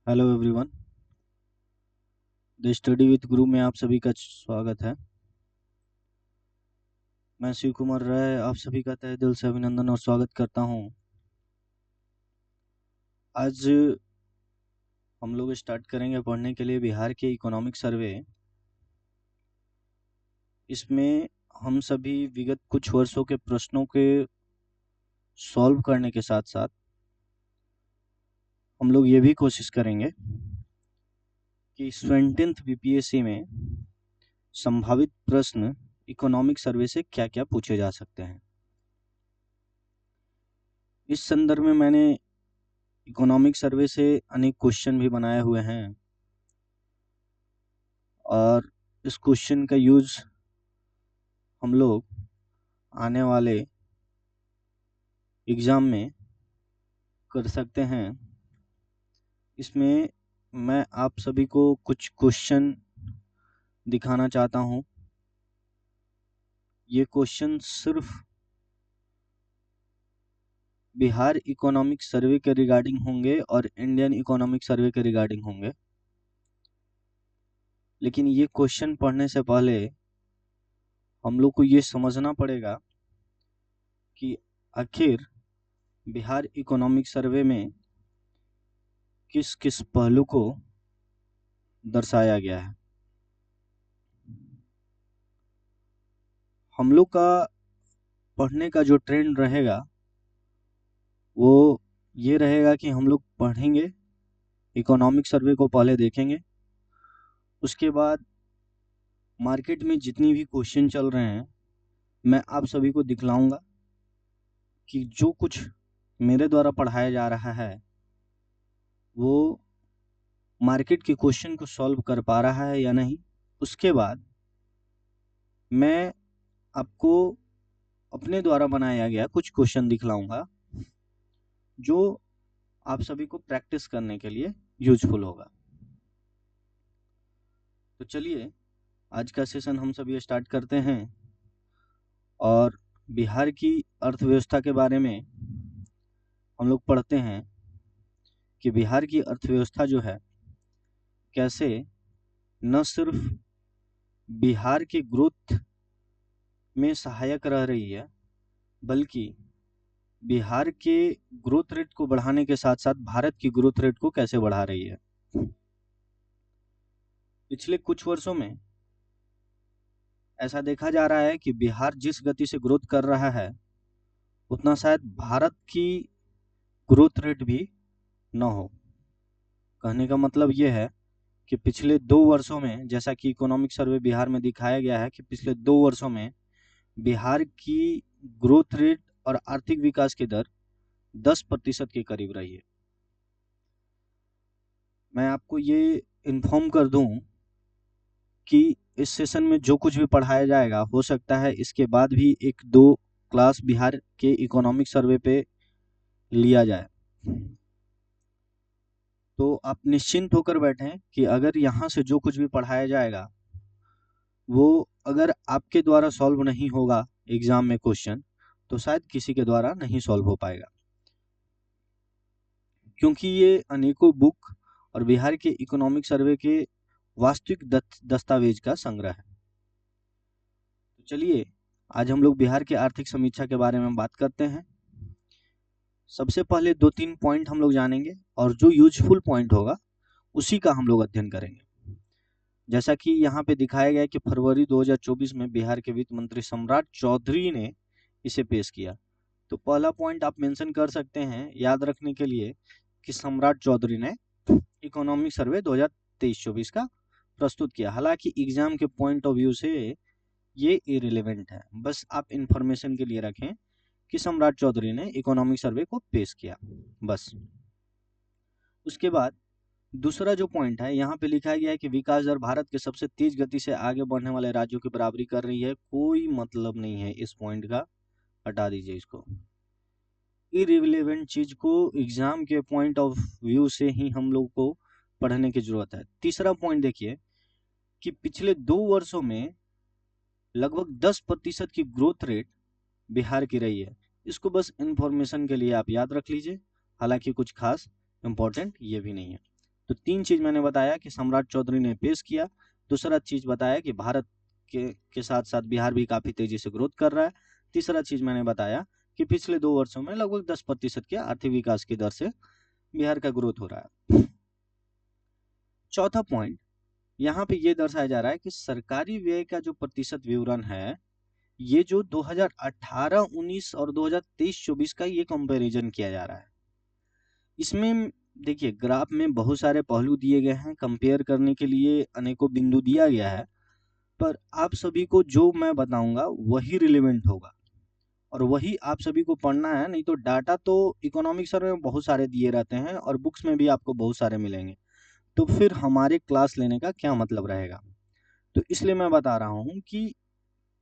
Hello everyone. The study with गुरु में आप सभी का स्वागत है। मैं शिव कुमार राय आप सभी का तहे दिल से अभिनंदन और स्वागत करता हूं। आज हम लोग स्टार्ट करेंगे पढ़ने के लिए बिहार के इकोनॉमिक सर्वे। इसमें हम सभी विगत कुछ वर्षों के प्रश्नों के सॉल्व करने के साथ साथ हम लोग ये भी कोशिश करेंगे कि 20th बीपीएससी में संभावित प्रश्न इकोनॉमिक सर्वे से क्या क्या पूछे जा सकते हैं। इस संदर्भ में मैंने इकोनॉमिक सर्वे से अनेक क्वेश्चन भी बनाए हुए हैं और इस क्वेश्चन का यूज हम लोग आने वाले एग्ज़ाम में कर सकते हैं। इसमें मैं आप सभी को कुछ क्वेश्चन दिखाना चाहता हूं। ये क्वेश्चन सिर्फ बिहार इकोनॉमिक सर्वे के रिगार्डिंग होंगे और इंडियन इकोनॉमिक सर्वे के रिगार्डिंग होंगे। लेकिन ये क्वेश्चन पढ़ने से पहले हम लोग को ये समझना पड़ेगा कि आखिर बिहार इकोनॉमिक सर्वे में किस किस पहलू को दर्शाया गया है। हम लोग का पढ़ने का जो ट्रेंड रहेगा वो ये रहेगा कि हम लोग पढ़ेंगे, इकोनॉमिक सर्वे को पहले देखेंगे, उसके बाद मार्केट में जितनी भी क्वेश्चन चल रहे हैं मैं आप सभी को दिखलाऊंगा कि जो कुछ मेरे द्वारा पढ़ाया जा रहा है वो मार्केट के क्वेश्चन को सॉल्व कर पा रहा है या नहीं। उसके बाद मैं आपको अपने द्वारा बनाया गया कुछ क्वेश्चन दिखलाऊंगा जो आप सभी को प्रैक्टिस करने के लिए यूजफुल होगा। तो चलिए आज का सेशन हम सभी स्टार्ट करते हैं और बिहार की अर्थव्यवस्था के बारे में हम लोग पढ़ते हैं कि बिहार की अर्थव्यवस्था जो है कैसे न सिर्फ बिहार के ग्रोथ में सहायक रह रही है बल्कि बिहार के ग्रोथ रेट को बढ़ाने के साथ साथ भारत की ग्रोथ रेट को कैसे बढ़ा रही है। पिछले कुछ वर्षों में ऐसा देखा जा रहा है कि बिहार जिस गति से ग्रोथ कर रहा है उतना शायद भारत की ग्रोथ रेट भी न हो। कहने का मतलब ये है कि पिछले 2 वर्षों में, जैसा कि इकोनॉमिक सर्वे बिहार में दिखाया गया है कि पिछले 2 वर्षों में बिहार की ग्रोथ रेट और आर्थिक विकास की दर 10% के करीब रही है। मैं आपको ये इन्फॉर्म कर दूं कि इस सेशन में जो कुछ भी पढ़ाया जाएगा हो सकता है इसके बाद भी 1-2 क्लास बिहार के इकोनॉमिक सर्वे पे लिया जाए। तो आप निश्चिंत होकर बैठें कि अगर यहाँ से जो कुछ भी पढ़ाया जाएगा वो अगर आपके द्वारा सॉल्व नहीं होगा एग्जाम में क्वेश्चन तो शायद किसी के द्वारा नहीं सॉल्व हो पाएगा, क्योंकि ये अनेकों बुक और बिहार के इकोनॉमिक सर्वे के वास्तविक दस्तावेज का संग्रह है। तो चलिए आज हम लोग बिहार के आर्थिक समीक्षा के बारे में बात करते हैं। सबसे पहले 2-3 पॉइंट हम लोग जानेंगे और जो यूजफुल पॉइंट होगा उसी का हम लोग अध्ययन करेंगे। जैसा कि यहाँ पे दिखाया गया है कि फरवरी 2024 में बिहार के वित्त मंत्री सम्राट चौधरी ने इसे पेश किया। तो पहला पॉइंट आप मेंशन कर सकते हैं याद रखने के लिए कि सम्राट चौधरी ने इकोनॉमिक सर्वे 2023-24 का प्रस्तुत किया। हालांकि एग्जाम के पॉइंट ऑफ व्यू से ये इरेलेवेंट है, बस आप इंफॉर्मेशन के लिए रखें कि सम्राट चौधरी ने इकोनॉमिक सर्वे को पेश किया बस। उसके बाद दूसरा जो पॉइंट है यहाँ पे लिखा गया है कि विकास दर भारत के सबसे तेज गति से आगे बढ़ने वाले राज्यों की बराबरी कर रही है। कोई मतलब नहीं है इस पॉइंट का, हटा दीजिए इसको। इरिलेवेंट चीज को एग्जाम के पॉइंट ऑफ व्यू से ही हम लोग को पढ़ने की जरूरत है। तीसरा पॉइंट देखिए कि पिछले 2 वर्षों में लगभग 10% की ग्रोथ रेट बिहार की रही है। इसको बस इंफॉर्मेशन के लिए आप याद रख लीजिए, हालांकि कुछ खास इंपॉर्टेंट ये भी नहीं है। तो 3 चीज मैंने बताया कि सम्राट चौधरी ने पेश किया, दूसरा चीज बताया कि भारत के साथ साथ बिहार भी काफी तेजी से ग्रोथ कर रहा है, तीसरा चीज मैंने बताया कि पिछले 2 वर्षों में लगभग 10% के आर्थिक विकास की दर से बिहार का ग्रोथ हो रहा है। चौथा पॉइंट यहाँ पे ये दर्शाया जा रहा है कि सरकारी व्यय का जो प्रतिशत विवरण है, ये जो 2018-19 और 2023-24 का ये कंपैरिजन किया जा रहा है। इसमें देखिए ग्राफ में बहुत सारे पहलू दिए गए हैं, कंपेयर करने के लिए अनेकों बिंदु दिया गया है, पर आप सभी को जो मैं बताऊंगा वही रिलेवेंट होगा और वही आप सभी को पढ़ना है। नहीं तो डाटा तो इकोनॉमिक सर्वे में बहुत सारे दिए रहते हैं और बुक्स में भी आपको बहुत सारे मिलेंगे, तो फिर हमारे क्लास लेने का क्या मतलब रहेगा। तो इसलिए मैं बता रहा हूँ कि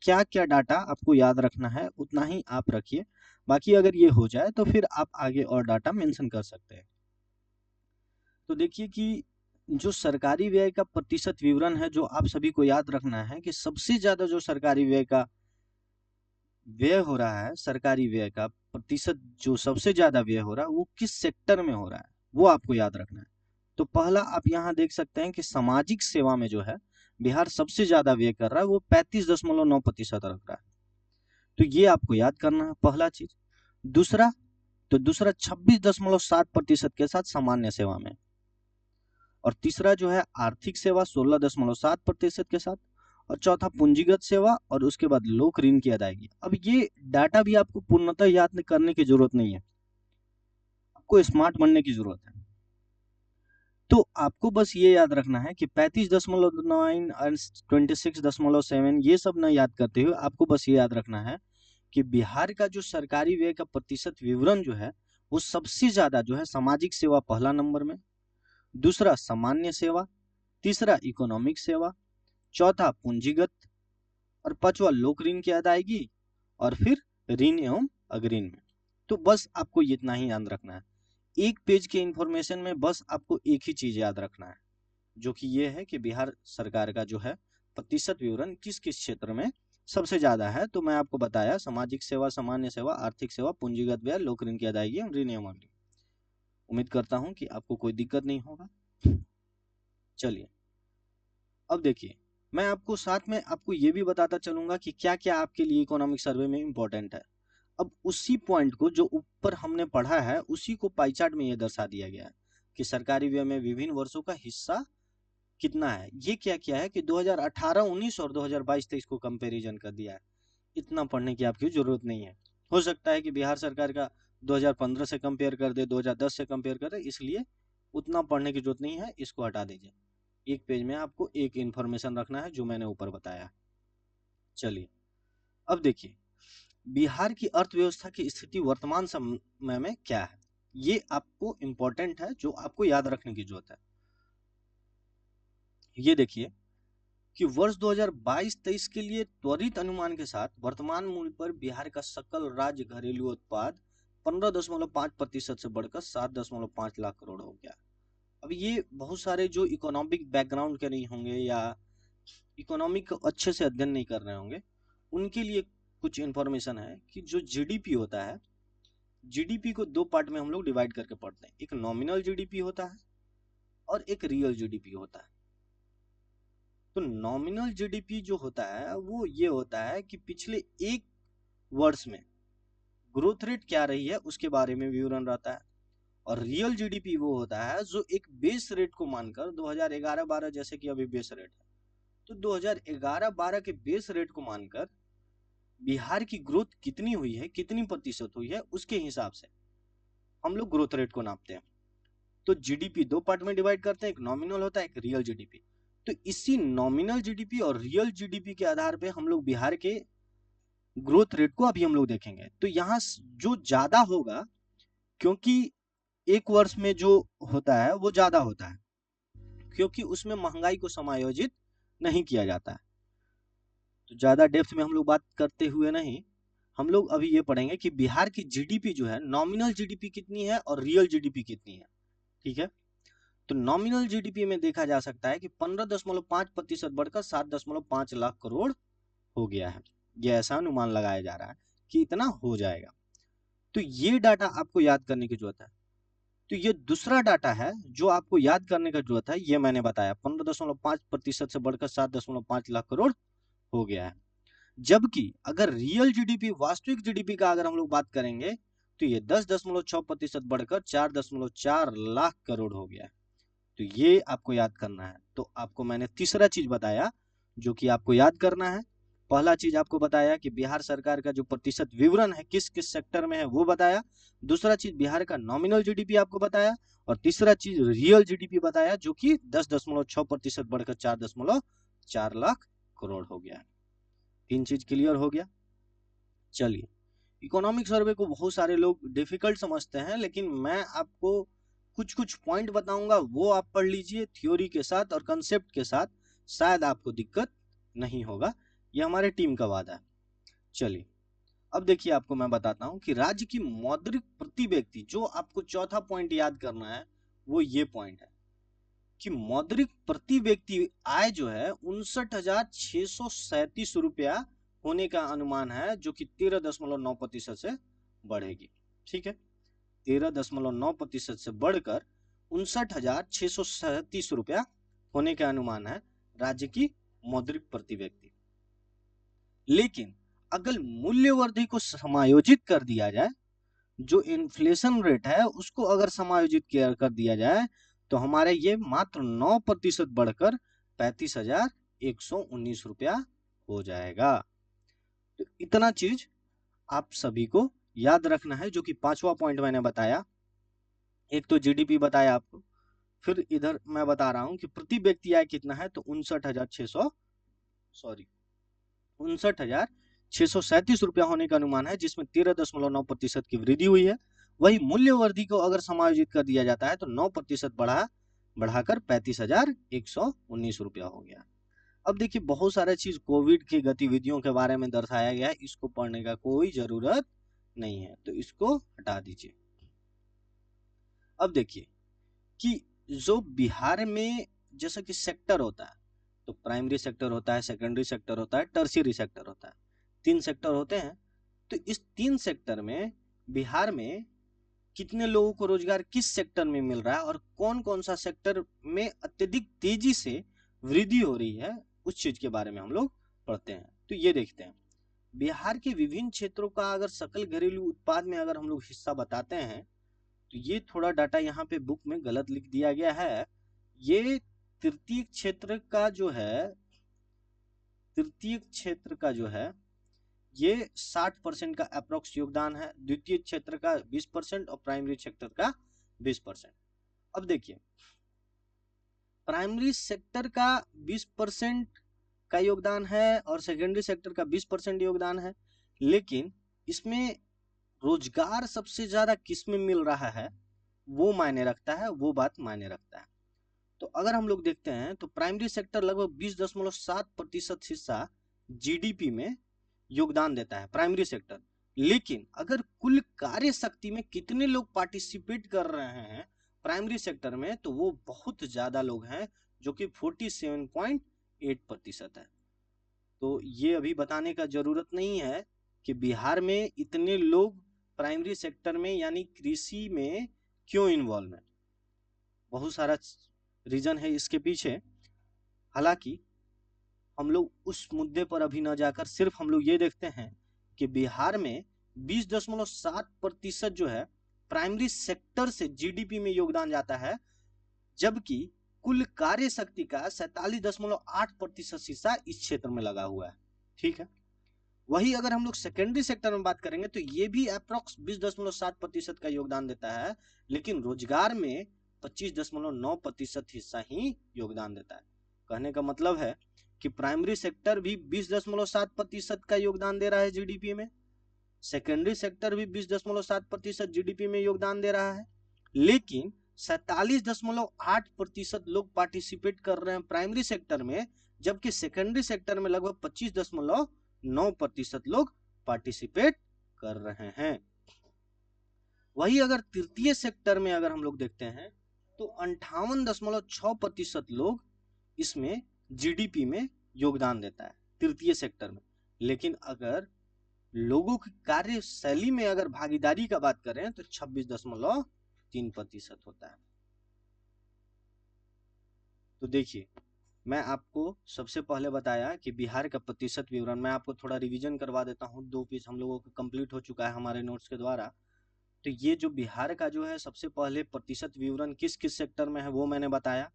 क्या क्या डाटा आपको याद रखना है उतना ही आप रखिए, बाकी अगर ये हो जाए तो फिर आप आगे और डाटा मेंशन कर सकते हैं। तो देखिए कि जो सरकारी व्यय का प्रतिशत विवरण है, जो आप सभी को याद रखना है कि सबसे ज्यादा जो सरकारी व्यय का व्यय हो रहा है, सरकारी व्यय का प्रतिशत जो सबसे ज्यादा व्यय हो रहा है वो किस सेक्टर में हो रहा है, वो आपको याद रखना है। तो पहला आप यहाँ देख सकते हैं कि सामाजिक सेवा में जो है बिहार सबसे ज्यादा व्यय कर रहा है, वो 35.9% रख रहा है। तो ये आपको याद करना है पहला चीज। दूसरा, तो दूसरा 26.7% के साथ सामान्य सेवा में, और तीसरा जो है आर्थिक सेवा 16.7% के साथ, और चौथा पूंजीगत सेवा, और उसके बाद लोक ऋण की अदायगी। अब ये डाटा भी आपको पूर्णतः याद करने की जरूरत नहीं है, आपको स्मार्ट बनने की जरूरत है। तो आपको बस ये याद रखना है कि 35.9 और 26.7 ये सब ना याद करते हुए आपको बस ये याद रखना है कि बिहार का जो सरकारी व्यय का प्रतिशत विवरण जो है वो सबसे ज्यादा जो है सामाजिक सेवा पहला नंबर में, दूसरा सामान्य सेवा, तीसरा इकोनॉमिक सेवा, चौथा पूंजीगत, और पांचवा लोक ऋण की अदायगी, और फिर ऋण एवं अग्रिम में। तो बस आपको इतना ही याद रखना है। एक पेज के इंफॉर्मेशन में बस आपको एक ही चीज याद रखना है, जो कि ये है कि बिहार सरकार का जो है प्रतिशत विवरण किस किस क्षेत्र में सबसे ज्यादा है। तो मैं आपको बताया सामाजिक सेवा, सामान्य सेवा, आर्थिक सेवा, पूंजीगत व्यय, लोक ऋण की अदायगी, ऋण एवं अग्रिम। उम्मीद करता हूं कि आपको कोई दिक्कत नहीं होगा। चलिए अब देखिए, मैं आपको साथ में आपको ये भी बताता चलूंगा कि क्या क्या आपके लिए इकोनॉमिक सर्वे में इंपॉर्टेंट है। अब उसी पॉइंट को जो ऊपर हमने पढ़ा है उसी को पाई चार्ट में ये दर्शा दिया गया है कि सरकारी व्यय में विभिन्न वर्षों का हिस्सा कितना है। ये क्या क्या है कि 2018-19 और 2022-23 को कंपैरिजन कर दिया है। इतना पढ़ने की आपकी जरूरत नहीं है। हो सकता है कि बिहार सरकार का 2015 से कंपेयर कर दे, 2010 से कंपेयर कर दे, इसलिए उतना पढ़ने की जरूरत नहीं है, इसको हटा दीजिए। एक पेज में आपको एक इंफॉर्मेशन रखना है जो मैंने ऊपर बताया। चलिए अब देखिए बिहार की अर्थव्यवस्था की स्थिति वर्तमान समय में क्या है, ये आपको इंपॉर्टेंट है, जो आपको याद रखने की जरूरत है। ये देखिए कि वर्ष 2022-23 के लिए त्वरित अनुमान के साथ वर्तमान मूल्य पर बिहार का सकल राज्य घरेलू उत्पाद 15.5% से बढ़कर 7.5 लाख करोड़ हो गया। अब ये बहुत सारे जो इकोनॉमिक बैकग्राउंड के नहीं होंगे या इकोनॉमिक अच्छे से अध्ययन नहीं कर रहे होंगे, उनके लिए कुछ इंफॉर्मेशन है कि जो जीडीपी होता है, जीडीपी को दो पार्ट में हम लोग डिवाइड करके पढ़ते हैं। एक नॉमिनल जीडीपी होता है और एक रियल जीडीपी होता है। तो नॉमिनल जीडीपी जो होता है वो ये होता है कि पिछले एक वर्ष में ग्रोथ रेट क्या रही है उसके बारे में विवरण रहता है, और रियल जीडीपी वो होता है जो एक बेस रेट को मानकर 2011-12 जैसे कि अभी बेस रेट है, तो 2011-12 के बेस रेट को मानकर बिहार की ग्रोथ कितनी हुई है, कितनी प्रतिशत हुई है, उसके हिसाब से हम लोग ग्रोथ रेट को नापते हैं। तो जीडीपी दो पार्ट में डिवाइड करते हैं, एक नॉमिनल होता है, एक रियल जीडीपी। तो इसी नॉमिनल जीडीपी और रियल जीडीपी के आधार पे हम लोग बिहार के ग्रोथ रेट को अभी हम लोग देखेंगे। तो यहाँ जो ज्यादा होगा, क्योंकि एक वर्ष में जो होता है वो ज्यादा होता है, क्योंकि उसमें महंगाई को समायोजित नहीं किया जाता है। तो ज्यादा डेप्थ में हम लोग बात करते हुए नहीं, हम लोग अभी ये पढ़ेंगे कि बिहार की जीडीपी जो है, नॉमिनल जीडीपी कितनी है और रियल जीडीपी कितनी है। ठीक है, तो नॉमिनल जीडीपी में देखा जा सकता है कि 15.5% बढ़कर 7.5 लाख करोड़ हो गया है। यह ऐसा अनुमान लगाया जा रहा है कि इतना हो जाएगा। तो ये डाटा आपको याद करने की जरूरत है। तो ये दूसरा डाटा है जो आपको याद करने का जरूरत है। ये मैंने बताया 15.5% से बढ़कर 7.5 लाख करोड़ हो गया है। जबकि अगर रियल जीडीपी, वास्तविक जीडीपी का अगर हम लोग बात करेंगे तो ये 10.6% बढ़कर 4.4 लाख करोड़ हो गया है। तो ये आपको याद करना है। तो आपको मैंने तीसरा चीज बताया जो कि आपको याद करना है। पहला चीज आपको बताया कि बिहार सरकार का जो प्रतिशत विवरण है किस किस सेक्टर में है वो बताया। दूसरा चीज बिहार का नॉमिनल जीडीपी आपको बताया। और तीसरा चीज रियल जीडीपी बताया जो कि 10.6% बढ़कर 4.4 लाख करोड़ हो गया। 3 चीज क्लियर हो गया। चलिए, इकोनॉमिक सर्वे को बहुत सारे लोग डिफिकल्ट समझते हैं, लेकिन मैं आपको कुछ कुछ पॉइंट बताऊंगा, वो आप पढ़ लीजिए थ्योरी के साथ और कंसेप्ट के साथ, शायद आपको दिक्कत नहीं होगा। ये हमारे टीम का वादा है। चलिए, अब देखिए, आपको मैं बताता हूं कि राज्य की मौद्रिक प्रति व्यक्ति, जो आपको चौथा पॉइंट याद करना है वो ये पॉइंट है कि मौद्रिक प्रति व्यक्ति आय जो है 59,637 रुपया होने का अनुमान है, जो कि 13.9% से बढ़ेगी। ठीक है, 13.9% से बढ़कर 59,637 रुपया होने का अनुमान है राज्य की मौद्रिक प्रति व्यक्ति। लेकिन अगर मूल्यवर्धि को समायोजित कर दिया जाए, जो इन्फ्लेशन रेट है उसको अगर समायोजित कर दिया जाए, तो हमारे ये मात्र 9% बढ़कर 35,119 रुपया हो जाएगा। तो इतना चीज आप सभी को याद रखना है, जो कि पांचवा पॉइंट मैंने बताया। एक तो जीडीपी बताया आपको, फिर इधर मैं बता रहा हूं कि प्रति व्यक्ति आय कितना है, तो 59,637 रुपया होने का अनुमान है, जिसमें 13.9% की वृद्धि हुई है। वही मूल्यवर्धि को अगर समायोजित कर दिया जाता है तो 9% बढ़ाकर 35,119 रुपया हो गया। अब देखिए, बहुत सारा चीज कोविड की गतिविधियों के बारे में दर्शाया गया है, इसको पढ़ने का कोई जरूरत नहीं है, तो इसको हटा दीजिए। अब देखिए कि जो बिहार में जैसा कि सेक्टर होता है, तो प्राइमरी सेक्टर होता है, सेकेंडरी सेक्टर होता है, टर्शियरी सेक्टर होता है, 3 सेक्टर होते हैं। तो इस 3 सेक्टर में बिहार में कितने लोगों को रोजगार किस सेक्टर में मिल रहा है और कौन कौन सा सेक्टर में अत्यधिक तेजी से वृद्धि हो रही है, उस चीज के बारे में हम लोग पढ़ते हैं। तो ये देखते हैं, बिहार के विभिन्न क्षेत्रों का अगर सकल घरेलू उत्पाद में अगर हम लोग हिस्सा बताते हैं, तो ये थोड़ा डाटा यहाँ पे बुक में गलत लिख दिया गया है। ये तृतीय क्षेत्र का जो है, ये 60% का अप्रोक्स योगदान है, द्वितीय क्षेत्र का 20% और प्राइमरी सेक्टर का 20%। अब देखिए, प्राइमरी सेक्टर का 20% का योगदान है और सेकेंडरी सेक्टर का 20% योगदान है, लेकिन इसमें रोजगार सबसे ज्यादा किसमें मिल रहा है वो मायने रखता है, वो बात मायने रखता है। तो अगर हम लोग देखते हैं तो प्राइमरी सेक्टर लगभग 20.7% हिस्सा जीडीपी में योगदान देता है, प्राइमरी सेक्टर। लेकिन अगर कुल कार्य शक्ति में कितने लोग पार्टिसिपेट कर रहे हैं प्राइमरी सेक्टर में, तो वो बहुत ज्यादा लोग हैं, जो कि 47.8% है। तो ये अभी बताने का जरूरत नहीं है कि बिहार में इतने लोग प्राइमरी सेक्टर में यानी कृषि में क्यों इन्वॉल्व है। बहुत सारा रीजन है इसके पीछे। हालांकि हम लोग उस मुद्दे पर अभी न जाकर सिर्फ हम लोग ये देखते हैं कि बिहार में 20.7% जो है प्राइमरी सेक्टर से जीडीपी में योगदान जाता है, जबकि कुल कार्य शक्ति का 47.8% हिस्सा इस क्षेत्र में लगा हुआ है। ठीक है, वही अगर हम लोग सेकेंडरी सेक्टर में बात करेंगे तो ये भी अप्रोक्स 20.7% का योगदान देता है, लेकिन रोजगार में 25.9% हिस्सा ही योगदान देता है। कहने का मतलब है कि प्राइमरी सेक्टर भी 20.7% का योगदान दे रहा है जीडीपी में, सेकेंडरी सेक्टर भी 20.7% जीडीपी में योगदान दे रहा है, लेकिन 47.8% लोग पार्टिसिपेट कर रहे हैं प्राइमरी सेक्टर में, जबकि सेकेंडरी सेक्टर में लगभग 25.9% लोग पार्टिसिपेट कर रहे हैं। वही अगर तृतीय सेक्टर में अगर हम लोग देखते हैं तो 58.6% लोग इसमें जीडीपी में योगदान देता है तृतीय सेक्टर में। लेकिन अगर लोगों की कार्यशैली में अगर भागीदारी का बात करें तो 26.9% 3% होता है। तो देखिए, मैं आपको सबसे पहले बताया कि बिहार का प्रतिशत विवरण, मैं आपको थोड़ा रिवीजन करवा देता हूँ, 2 पेज हम लोगों का कंप्लीट हो चुका है हमारे नोट्स के द्वारा। तो ये जो बिहार का जो है सबसे पहले प्रतिशत विवरण किस किस सेक्टर में है वो मैंने बताया।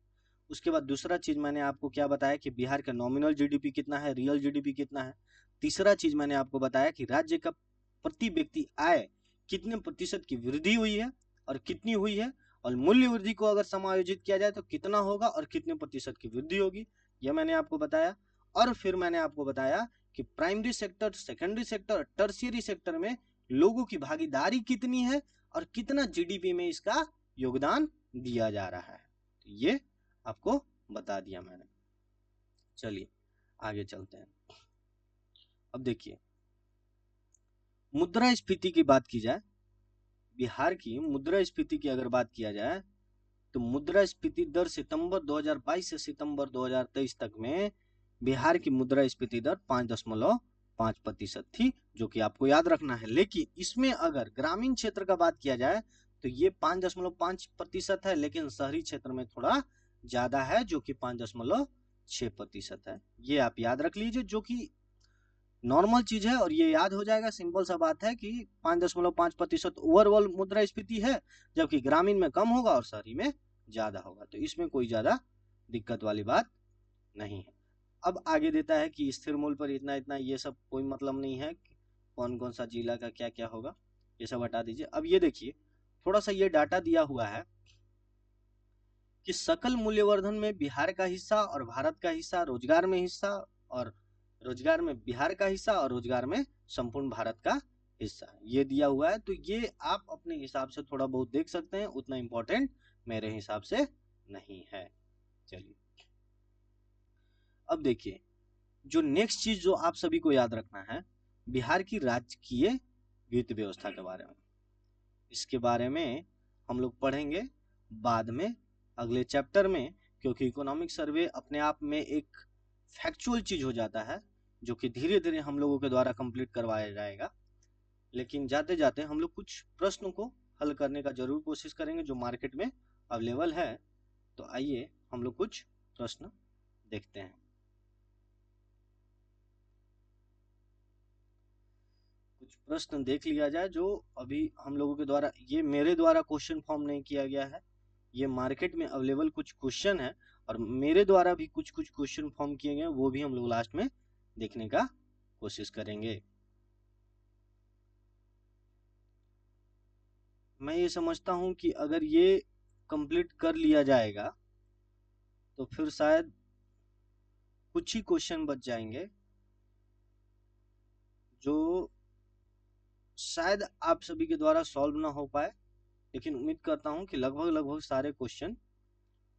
उसके बाद दूसरा चीज मैंने आपको क्या बताया कि बिहार का नॉमिनल जीडीपी कितना है, रियल जीडीपी कितना है। तीसरा चीज मैंने आपको बताया कि राज्य का प्रति व्यक्ति आय कितने प्रतिशत की वृद्धि हुई है और कितनी हुई है, और मूल्य वृद्धि को अगर समायोजित किया जाए तो कितना होगा और कितने प्रतिशत की वृद्धि होगी, यह मैंने आपको बताया। और फिर मैंने आपको बताया कि primary sector, secondary sector, tertiary sector में लोगों की भागीदारी कितनी है और कितना जीडीपी में इसका योगदान दिया जा रहा है। तो ये आपको बता दिया मैंने। चलिए आगे चलते हैं। अब देखिए, मुद्रास्फीति की बात की जाए, बिहार की मुद्रास्फीति की अगर बात किया जाए तो मुद्रास्फीति दर सितंबर 2022 से सितंबर 2023 तक में बिहार की मुद्रास्फीति दर 5.5% थी, जो कि आपको याद रखना है। लेकिन इसमें अगर ग्रामीण क्षेत्र का बात किया जाए तो ये 5.5% है, लेकिन शहरी क्षेत्र में थोड़ा ज्यादा है जो कि 5.6% है। ये आप याद रख लीजिए, जो कि नॉर्मल चीज है और ये याद हो जाएगा। सिंपल सा बात है कि 5.5% ओवरऑल मुद्रास्फीति है, जबकि ग्रामीण में कम होगा और शहरी में ज्यादा होगा। तो इसमें कोई ज्यादा दिक्कत वाली बात नहीं है। अब आगे देता है कि स्थिर मूल्य पर इतना इतना, ये सब कोई मतलब नहीं है कौन कौन सा जिला का क्या क्या होगा, ये सब हटा दीजिए। अब ये देखिए, थोड़ा सा ये डाटा दिया हुआ है कि सकल मूल्यवर्धन में बिहार का हिस्सा और भारत का हिस्सा, रोजगार में हिस्सा और रोजगार में बिहार का हिस्सा और रोजगार में संपूर्ण भारत का हिस्सा, ये दिया हुआ है। तो ये आप अपने हिसाब से थोड़ा बहुत देख सकते हैं, उतना इंपॉर्टेंट मेरे हिसाब से नहीं है। चलिए अब देखिए, जो नेक्स्ट चीज जो आप सभी को याद रखना है, बिहार की राजकीय वित्त व्यवस्था के बारे में। इसके बारे में हम लोग पढ़ेंगे बाद में अगले चैप्टर में, क्योंकि इकोनॉमिक सर्वे अपने आप में एक फैक्चुअल चीज हो जाता है जो कि धीरे धीरे हम लोगों के द्वारा कंप्लीट करवाया जाएगा। लेकिन जाते जाते हम लोग कुछ प्रश्नों को हल करने का जरूर कोशिश करेंगे जो मार्केट में अवेलेबल है। तो आइए हम लोग कुछ प्रश्न देखते हैं। कुछ प्रश्न देख लिया जाए जो अभी हम लोगों के द्वारा, ये मेरे द्वारा क्वेश्चन फॉर्म नहीं किया गया है, ये मार्केट में अवेलेबल कुछ क्वेश्चन है और मेरे द्वारा भी कुछ कुछ क्वेश्चन फॉर्म किए गए, वो भी हम लोग लास्ट में देखने का कोशिश करेंगे। मैं ये समझता हूं कि अगर ये कंप्लीट कर लिया जाएगा तो फिर शायद कुछ ही क्वेश्चन बच जाएंगे जो शायद आप सभी के द्वारा सॉल्व ना हो पाए, लेकिन उम्मीद करता हूं कि लगभग लगभग सारे क्वेश्चन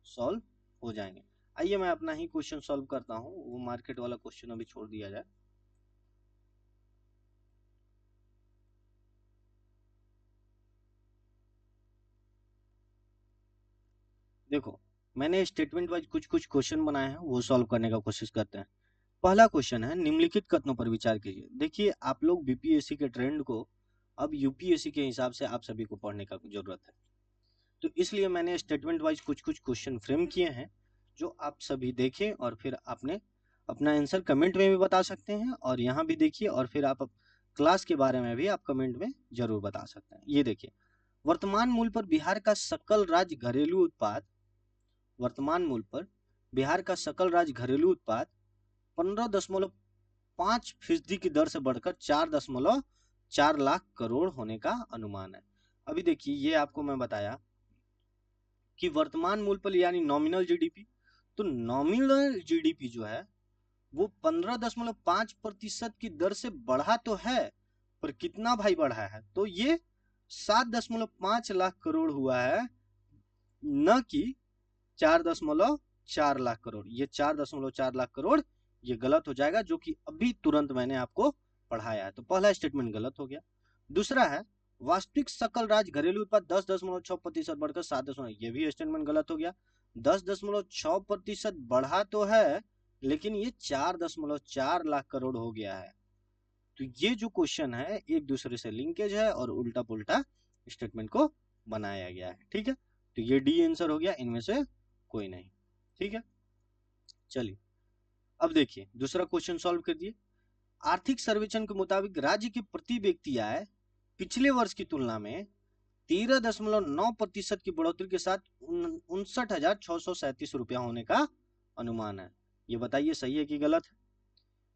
सॉल्व हो जाएंगे। आइए मैं अपना ही क्वेश्चन सॉल्व करता हूं, वो मार्केट वाला क्वेश्चन अभी छोड़ दिया जाए। देखो, मैंने स्टेटमेंट वाइज कुछ कुछ क्वेश्चन बनाए हैं, वो सॉल्व करने का कोशिश करते हैं। पहला क्वेश्चन है, निम्नलिखित कथनों पर विचार कीजिए। देखिए, आप लोग बीपीएससी के ट्रेंड को अब यूपीएससी के हिसाब से आप सभी को पढ़ने का जरूरत है। तो इसलिए मैंने स्टेटमेंट वाइज कुछ कुछ क्वेश्चन फ्रेम किए हैं जो आप सभी देखें और फिर आपने अपना आंसर कमेंट में भी बता सकते हैं, और यहाँ भी देखिए और फिर आप क्लास के बारे में भी आप कमेंट में जरूर बता सकते हैं। ये देखिए, वर्तमान मूल्य पर बिहार का सकल राज्य घरेलू उत्पाद, वर्तमान मूल्य पर बिहार का सकल राज्य घरेलू उत्पाद 15.5% की दर से बढ़कर 4.4 लाख करोड़ होने का अनुमान है। अभी देखिए, ये आपको मैं बताया कि वर्तमान मूल्य पर यानी नॉमिनल जीडीपी, तो नॉमिनल जीडीपी जो है वो 15.5% की दर से बढ़ा तो है, पर कितना भाई बढ़ा है, तो ये 7.5 लाख करोड़ हुआ है, न कि 4.4 लाख करोड़। ये 4.4 लाख करोड़ ये गलत हो जाएगा, जो कि अभी तुरंत मैंने आपको पढ़ाया है। तो पहला स्टेटमेंट गलत हो गया। दूसरा है, वास्तविक सकल राज्य घरेलू उत्पाद 10.6% बढ़कर 7, ये भी स्टेटमेंट गलत हो गया। 10.6% बढ़ा तो है, लेकिन ये 4.4 लाख करोड़ हो गया है। तो ये जो क्वेश्चन है एक दूसरे से लिंकेज है और उल्टा पुल्टा स्टेटमेंट को बनाया गया है। ठीक है, तो ये डी आंसर हो गया, इनमें से कोई नहीं। ठीक है, चलिए अब देखिए दूसरा क्वेश्चन सॉल्व कर दिए। आर्थिक सर्वेक्षण के मुताबिक राज्य की प्रति व्यक्ति आय पिछले वर्ष की तुलना में 13.9% की बढ़ोतरी के साथ 59,637 रुपया होने का अनुमान है। ये बताइए सही है कि गलत है?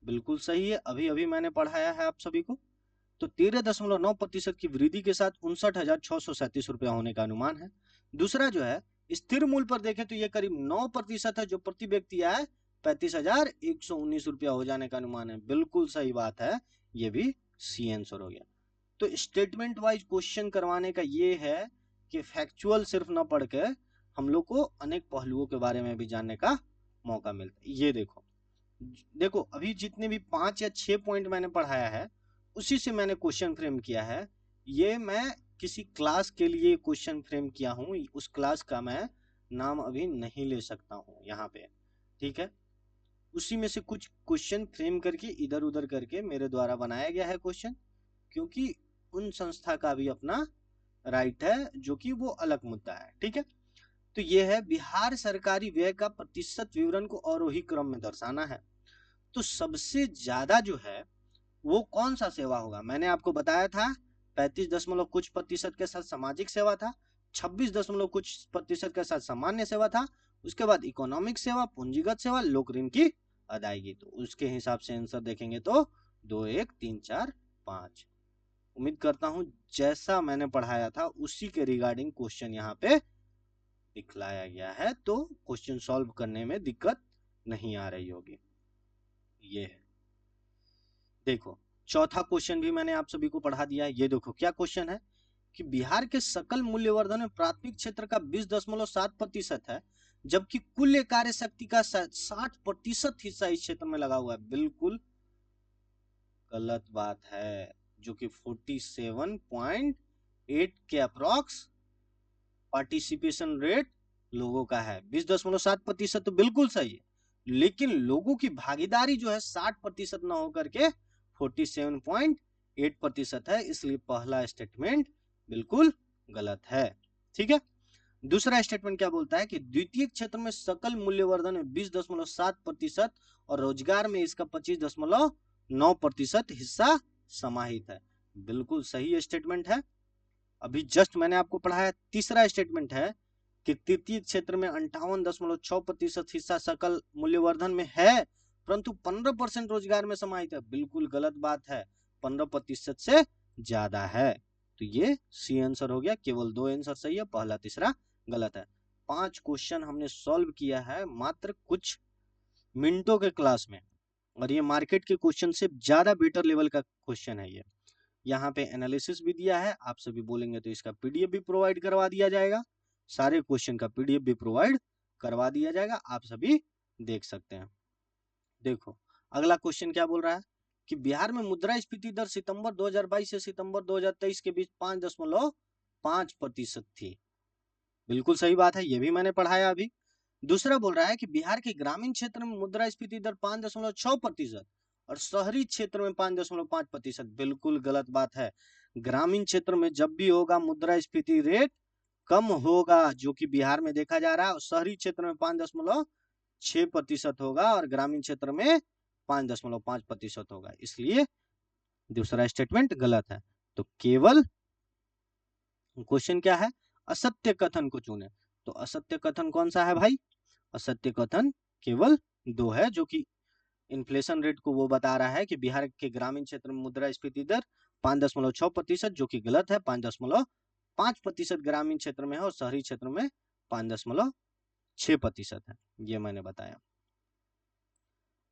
बिल्कुल सही है, अभी अभी मैंने पढ़ाया है आप सभी को। तो 13.9% की वृद्धि के साथ 59,637 रुपया होने का अनुमान है। दूसरा जो है स्थिर मूल्य पर देखें तो ये करीब 9% है, जो प्रति व्यक्ति आय 35,119 रुपया हो जाने का अनुमान है। बिल्कुल सही बात है, ये भी सी आंसर हो गया। तो स्टेटमेंट वाइज क्वेश्चन करवाने का ये है कि फैक्चुअल सिर्फ न पढ़ के हम लोग को अनेक पहलुओं के बारे में भी जानने का मौका मिलता है। ये देखो देखो अभी जितने भी 5 या 6 पॉइंट मैंने पढ़ाया है उसी से मैंने क्वेश्चन फ्रेम किया है। ये मैं किसी क्लास के लिए क्वेश्चन फ्रेम किया हूँ, उस क्लास का मैं नाम अभी नहीं ले सकता हूँ यहाँ पे। ठीक है, उसी में से कुछ क्वेश्चन फ्रेम करके इधर उधर करके मेरे द्वारा बनाया गया है क्वेश्चन, क्योंकि उन संस्था का भी अपना राइट है जो कि वो अलग मुद्दा है। ठीक है, तो ये है बिहार सरकारी व्यय का प्रतिशत विवरण को अवरोही क्रम में दर्शाना है। तो सबसे ज्यादा जो है वो कौन सा सेवा होगा? मैंने आपको बताया था 35 कुछ प्रतिशत के साथ सामाजिक सेवा था, 26 कुछ प्रतिशत के साथ सामान्य सेवा था, उसके बाद इकोनॉमिक सेवा, पूंजीगत सेवा, लोक ऋण की अदायगी। तो उसके हिसाब से आंसर देखेंगे तो 2 1 3 4 5। उम्मीद करता हूं जैसा मैंने पढ़ाया था उसी के रिगार्डिंग क्वेश्चन यहाँ पे दिखलाया गया है, तो क्वेश्चन सॉल्व करने में दिक्कत नहीं आ रही होगी। ये है, देखो चौथा क्वेश्चन भी मैंने आप सभी को पढ़ा दिया है। ये देखो क्या क्वेश्चन है कि बिहार के सकल मूल्यवर्धन में प्राथमिक क्षेत्र का 20.7% है, जबकि कुल कार्य शक्ति का 60% हिस्सा इस क्षेत्र में लगा हुआ है। बिल्कुल गलत बात है, जो कि 47.8 के अप्रॉक्स पार्टिसिपेशन रेट लोगों का है। 20.7% तो बिल्कुल सही है, लेकिन लोगों की भागीदारी जो है 60% न होकर के 47.8% है, इसलिए पहला स्टेटमेंट बिल्कुल गलत है। ठीक है, दूसरा स्टेटमेंट क्या बोलता है कि द्वितीय क्षेत्र में सकल मूल्यवर्धन में 20.7% और रोजगार में इसका 25.9% हिस्सा समाहित है। बिल्कुल सही स्टेटमेंट है। अभी जस्ट मैंने आपको पढ़ाया। तीसरा स्टेटमेंट है कि तृतीय क्षेत्र में 58.6% हिस्सा सकल मूल्यवर्धन में है, परंतु 15% रोजगार में समाहित है। बिल्कुल गलत बात है, 15% से ज्यादा है। तो ये सी आंसर हो गया। केवल 2 आंसर सही है, पहला तीसरा गलत है। 5 क्वेश्चन हमने सॉल्व किया है मात्र कुछ मिनटों के क्लास में, और ये मार्केट के क्वेश्चन से ज्यादा बेटर लेवल का क्वेश्चन है। ये यहाँ पे एनालिसिस भी दिया है, आप सभी बोलेंगे तो इसका पीडीएफ भी प्रोवाइड करवा दिया जाएगा। सारे क्वेश्चन का पीडीएफ भी प्रोवाइड करवा दिया जाएगा, आप सभी देख सकते हैं। देखो अगला क्वेश्चन क्या बोल रहा है कि बिहार में मुद्रास्फीति दर सितंबर 2022 से सितंबर 2023 के बीच 5.5% थी। बिल्कुल सही बात है, ये भी मैंने पढ़ाया अभी। दूसरा बोल रहा है कि बिहार के ग्रामीण क्षेत्र में मुद्रास्फीति दर 5.6% और शहरी क्षेत्र में 5.5%। बिल्कुल गलत बात है। ग्रामीण क्षेत्र में जब भी होगा मुद्रास्फीति रेट कम होगा, जो कि बिहार में देखा जा रहा है, और शहरी क्षेत्र में 5.6% होगा और ग्रामीण क्षेत्र में 5.5% होगा। इसलिए दूसरा स्टेटमेंट गलत है। तो केवल क्वेश्चन क्या है, असत्य कथन को चुने। तो असत्य कथन कौन सा है भाई? असत्य कथन केवल 2 है, जो कि इन्फ्लेशन रेट को वो बता रहा है कि बिहार के ग्रामीण क्षेत्र में मुद्रास्फीति दर 5.6%, जो कि गलत है। 5.5% ग्रामीण क्षेत्र में है और शहरी क्षेत्र में 5.6% है, ये मैंने बताया।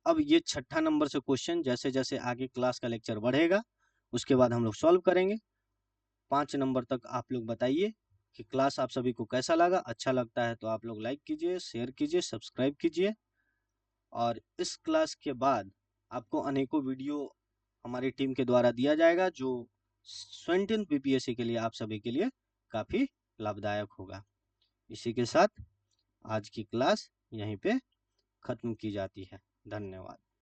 अब ये छठा नंबर से क्वेश्चन जैसे जैसे आगे क्लास का लेक्चर बढ़ेगा उसके बाद हम लोग सॉल्व करेंगे। 5 नंबर तक आप लोग बताइए कि क्लास आप सभी को कैसा लगा। अच्छा लगता है तो आप लोग लाइक कीजिए, शेयर कीजिए, सब्सक्राइब कीजिए। और इस क्लास के बाद आपको अनेकों वीडियो हमारी टीम के द्वारा दिया जाएगा, जो 20 बीपीएससी के लिए आप सभी के लिए काफ़ी लाभदायक होगा। इसी के साथ आज की क्लास यहीं पे ख़त्म की जाती है। धन्यवाद।